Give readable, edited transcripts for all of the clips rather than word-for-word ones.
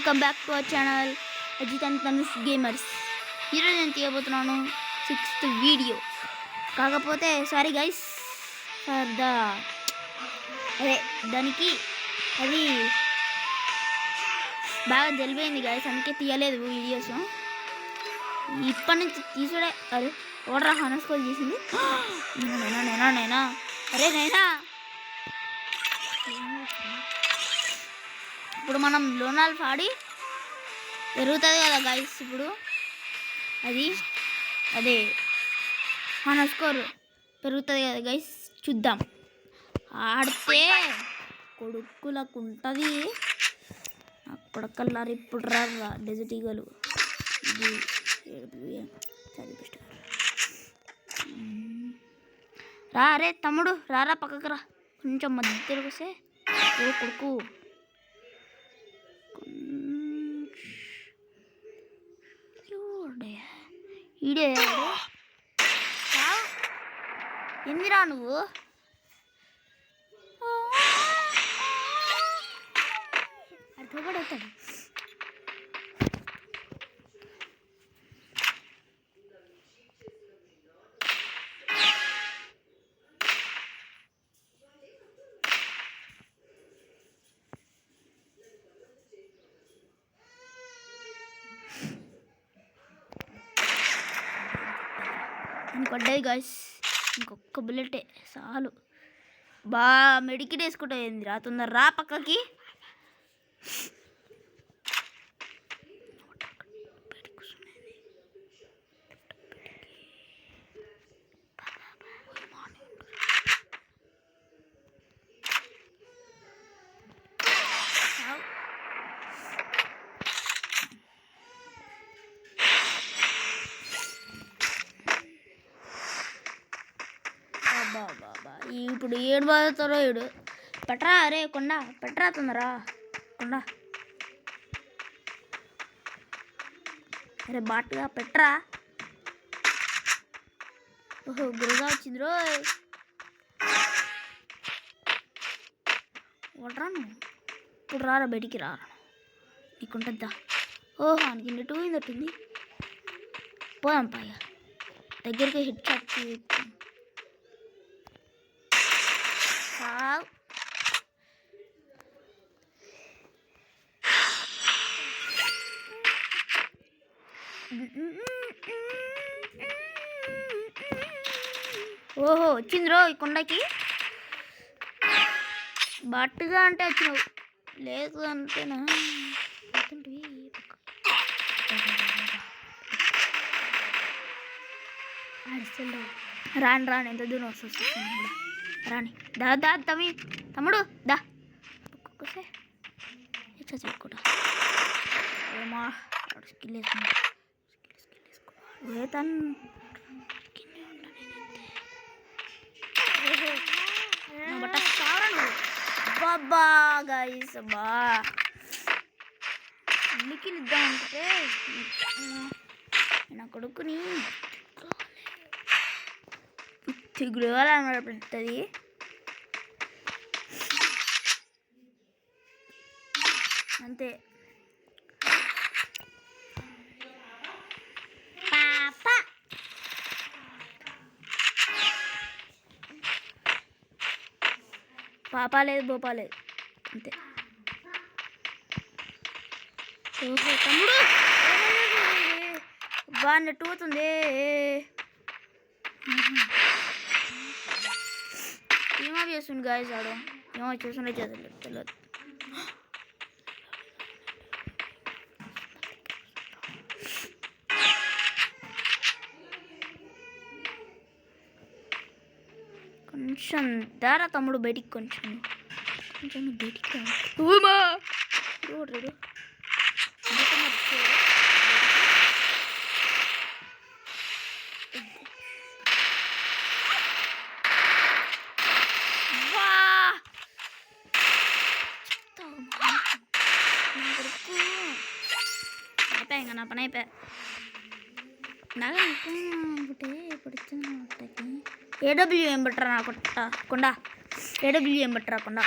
Welcome back to our channel Ajith and Tanush gamers. ఈరోజు నేను తీయబోతున్నాను 6th వీడియో. కాకపోతే సారీ గైస్ ఫర్ దానికి అది బాగా జలిపోయింది గైస్, అందుకే తీయలేదు వీడియోస్. ఇప్పటి నుంచి తీసుడే. అరే ఓడరా హనస్కోల్ చేసింది. నేనా అరే నైనా ఇప్పుడు మనం లోనాల్ఫ్ ఆడి పెరుగుతుంది కదా గైస్. ఇప్పుడు అదే మన స్కోర్ పెరుగుతుంది కదా గైస్, చూద్దాం. ఆడితే కొడుకులకు ఉంటుంది. కొడకల్లారు ఇప్పుడు రా డెజర్ట్ ఈగలు. రా అరే తమ్ముడు రారా పక్కకు రా, కొంచెం మధ్యలో వస్తే ఓ కొడుకు. ఈడే ఎందురా నువ్వు? అర్థపడతాడు. కొడ్డాయి గాయస్, ఇంకొక బుల్లెటే చాలు. బాగా మెడికిట్ వేసుకుంటా ఏంది రా, తొందర రా పక్కకి. బాబా ఇప్పుడు ఏడు బాగుతారో ఏడు. పెట్టరా అరే కొండ, పెట్టరా తొందరా కొండ. అరే బాట్గా పెట్టరా. ఓహో గురుగా వచ్చింది రోయ్. ఒకట్రా నువ్వు ఇప్పుడు రారా, బయటికి రారా, నీకుంటుందా? ఓహో ఆయనకి నెట్టు పోయిందట్టుంది. పోదాం పైగా దగ్గరికి హిట్ షాట్. ఓహో వచ్చింది రో ఈ కొండకి. బట్టుగా అంటే వచ్చినావు, లేదు అంటేనా? రాని ఎంత దూరం వస్తుంది రాని. దా తమ్ముడు దా చదువుకుంటా. ఏమా స్కిల్ వేసుకున్నా, బట్ట సావరా బాబా గైస్. బా లికిల్ ఇద్దామంటే నా కొడుకుని తిగులుగాలన్నమాట పెడుతుంది. అంతే పాపా లేదు బోపా లేదు అంతే. ఓహో తమ్ముడు బాగా నెట్టు పోతుంది. ఏమో చేస్తుంది గాయస్, ఆడు ఏమో చూస్తుండే తెలియదు. కొంచెం దారా తమ్ముడు బయటికి, కొంచెం బయటికి రేడు. అయిపోయా ఇంకా నా పని అయిపోయా. నాకు ఏడబ్ల్యూఎం బట్టరా నా కొండ. ఏడబ్ల్యూఎం బట్టరా కొండ.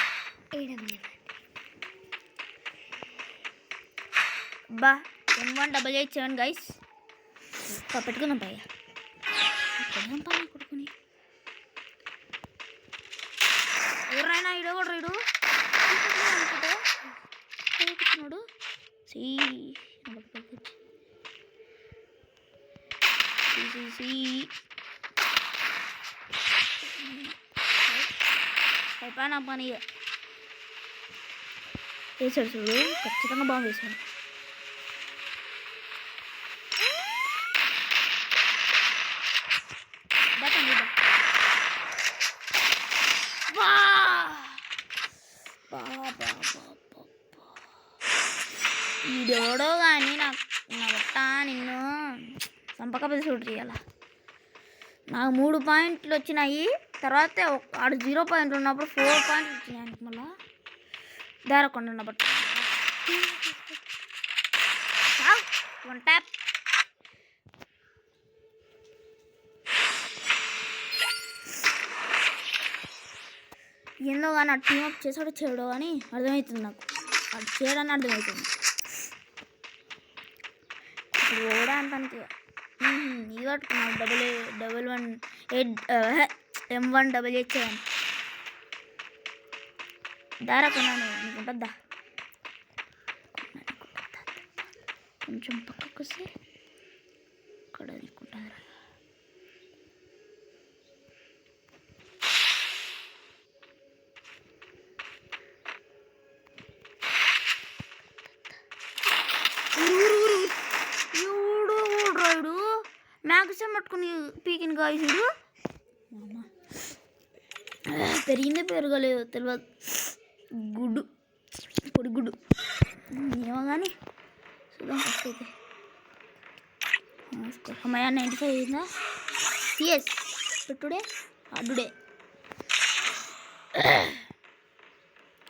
బా M188 గైస్ పెట్టుకుందాం పై కొడుకుని ఎవరైనా ఇడో కూడా రీడు కూర్చున్నాడు అయిపోయినా పని వేసాడు చూడు ఖచ్చితంగా బాగా వేసాడు ఈడోడో కానీ నాకు నా బట్ట నిన్ను సంపకపోతే చూడు చేయాల నాకు 3 పాయింట్లు వచ్చినాయి తర్వాత ఆడు 0 పాయింట్లు ఉన్నప్పుడు 4 పాయింట్లు వచ్చినాయి ఆయనకి మళ్ళా దారకుండా నా బట్ట 1 ట్యాప్ ఏందో కానీ ఆ టీమప్ చేసాడో చేయడో అని అర్థమవుతుంది నాకు అది చేయడాన్ని అర్థమవుతుంది ఇప్పుడు ఓడడానికి ఇది కట్టుకున్నాను M188 దారా కొన్నాను నీకుంటుందా కొంచెం పక్కకు వస్తే ఇక్కడ నీకుంటుందిరా మ్యాక్సిమం పట్టుకుని పీకిన కాయసుడు పెరిగిందే పెరగలేదు తెలియదు గుడ్డు పొడి గుడ్డు ఏమో కానీ చూద్దాం ఫస్ట్ అయితే అమ్మాయి 95 అయిందా సిఎస్ పెట్టుడే అడ్డుడే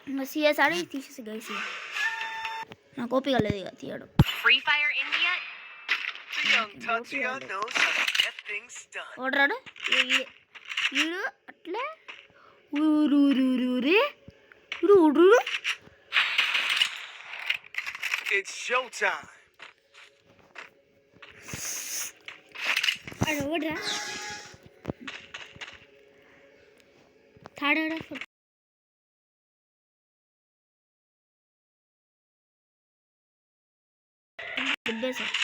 ఇంకా సిఎస్ ఆడి తీసేసి గైసి నాకు ఓపిక లేదు ఇక తీయడం ఓడరాడు వీడు అట్లే ఊరూరూరే ఊరు ఓడరా థర్డ్ సార్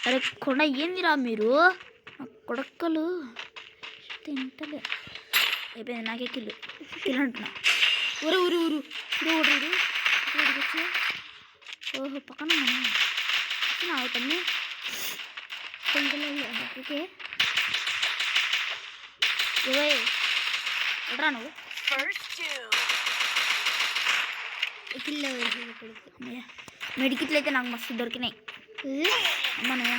అరే కొండ ఏందిరా మీరు కొడక్కలు తింటలే అయిపోయింది నాకే కిల్లు అంటున్నా ఊరు ఊరు ఊరు ఊరు ఊరు ఓహో పక్కన అవుతాన్ని ఓకే ఎడరా నువ్వు కిల్ మెడికిట్లు అయితే నాకు మస్తు దొరికినాయి అమ్మనయ్య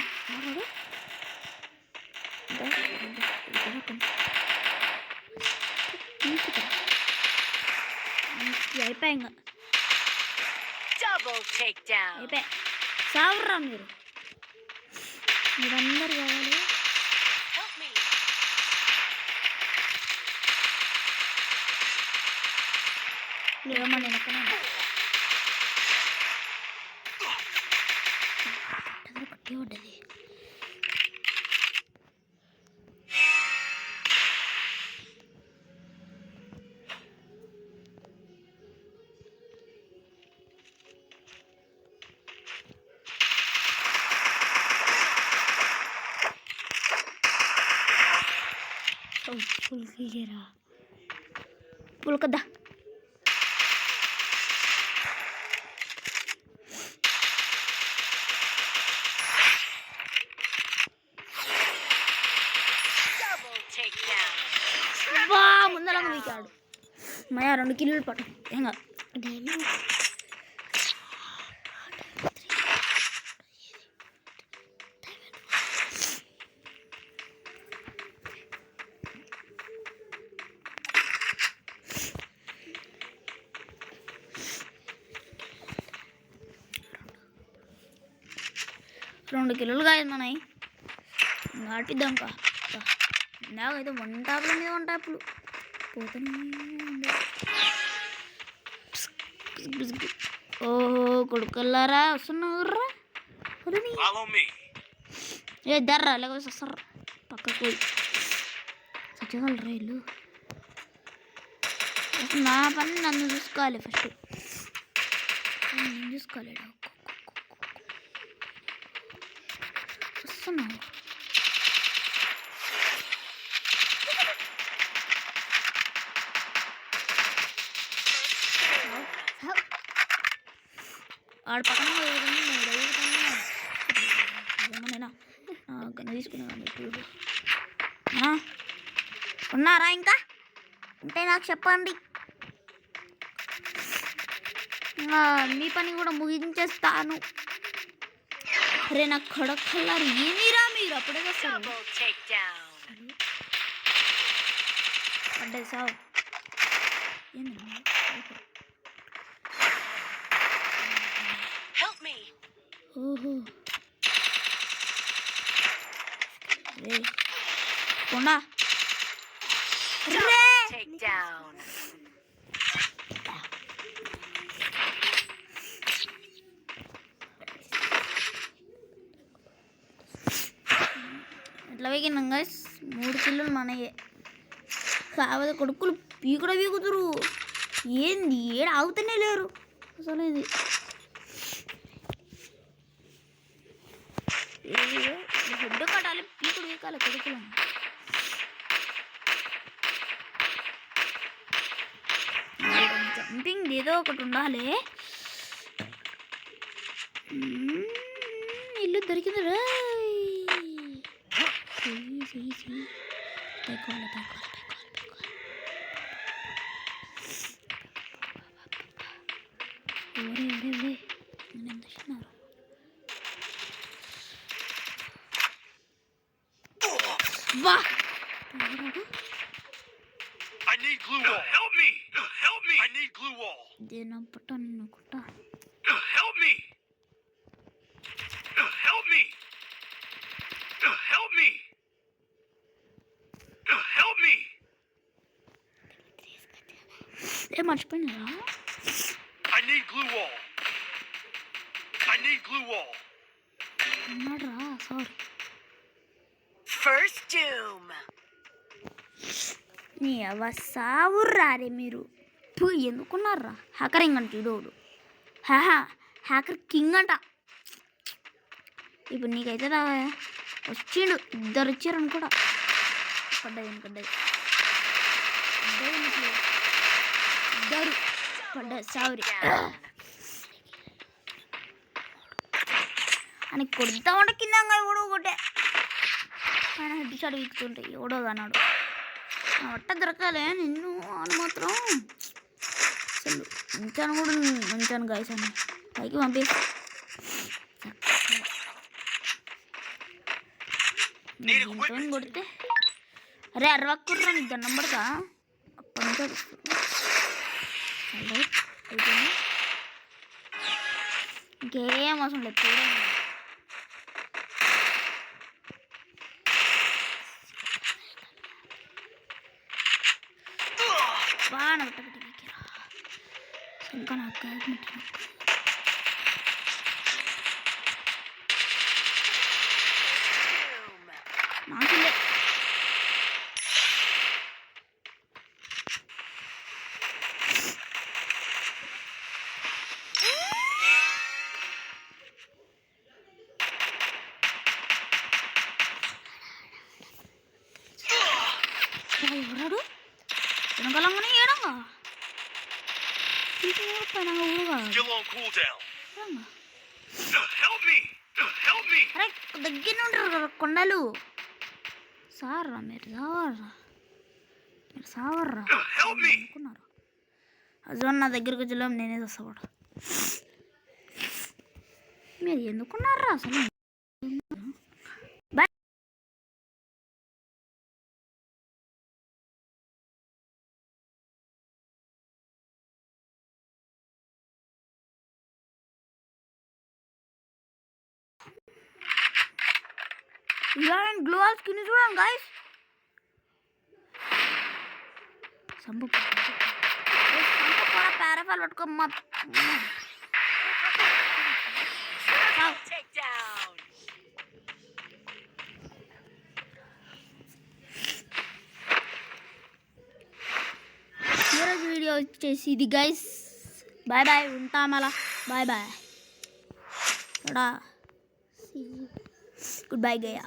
అయిపోయా ఇంకా అయిపోయా సావర్రా మీరందరూ కావాలి లేవమ్మా నేను ఎక్కడ కట్టి పడ్డది పుల్కద్దా బా ముందరంగా వీకాడు మయా 2 కిలోలు పట్టు ఏంగా 2 కిలోలు కాయలు మనవి నాటిద్దాం కా నాకైతే 1 టాపుల మీద 1 టాపులు పోతానే ఓహో కొడుకుల్లారా వస్తున్నారా ఏ దర్రా లేకపోతే వస్తారు పక్కకు పోయి చచ్చగలరా ఇల్లు. నా పని నన్ను చూసుకోవాలి ఫస్ట్. నేను చూసుకోవాలి. వస్తున్నావు ఆడ పక్కన తీసుకున్నాను. ఉన్నారా ఇంకా ఉంటే నాకు చెప్పండి. మీ పని కూడా ముగించేస్తాను. అరే నాకు కడక్కల్లారు ఏమిరా మీరు అప్పుడే వస్తారు. పడ్డది సావు. ఓహో కొండా ఎట్లా వేగినాం గైస్. 3 కిలోలు మనయే కావద కొడుకులు పీకుడ పీకుతురు. ఏంది ఏడ ఆగుతూనే లేరు అసలు. ఇది హెడ్ కట్టాలి పీకుడు పీకాలి కొడుకులు. జంపింగ్ ఏదో ఒకటి ఉండాలి. ఇల్లు దొరికిందిరా. వా I need glue wall. Help me! Help me! I need glue wall. Dena పట్టను కుట్ట. Help me! Help me! Help me! Help me! ఏ మర్చిపోయినారా? I need glue wall. I need glue wall. ఉన్నాడ్రా సారీ. First doom. నీ అవ సావుర్రారే మీరు. ఎందుకున్నారా? హ్యాకరింగ్ అంట ఇడోడు. Hacker king అంట. ఇప్పుడు నీకైతే వచ్చిండు. 2 వచ్చారని కూడా పడ్డది. 2 పడ్డది. సారీ అని కొడతా ఉంటే కింద ఎవడో ఒకటే ఆయన హెడ్ షాట్ వీక్తుంటాయి. ఎవడో అన్నాడు ఒట్ట దొరకాలే నిన్ను అని మాత్రం అసలు ఉంచాను కూడా ఉంచాను గాయస్ అని పైకి పంపేసి దీంతో కొడితే అరే అరవక్కుర్రా నీకు దండం పడతా. అప్పటి నుంచో అయిపోయింది. ఇంకేం అవసరం లేదు చూడండి. బాగా నొట్టబెట్టి ఇంకా నాకు నాకులే ఎవరాడు వెనకాలంగానే ఏడంగా అరే దగ్గర ఉంటారు కొండలు. సార్రా మీరు సావర్రా అనుకున్నారు. అజోన్ నా దగ్గరకు వచ్చేలో నేనే వస్తాడు. మీరు ఎందుకున్నారా అసలు? ఇలాంటి గ్లో వాల్ స్కిన్ చూడండి గాయస్. సంపు కూడా పారాఫాల్ పట్టుకోమ్మా. ఈరోజు వీడియో వచ్చేసి ఇది గైస్. బాయ్ బాయ్, ఉంటాం అలా. Bye bye, goodbye Gaya.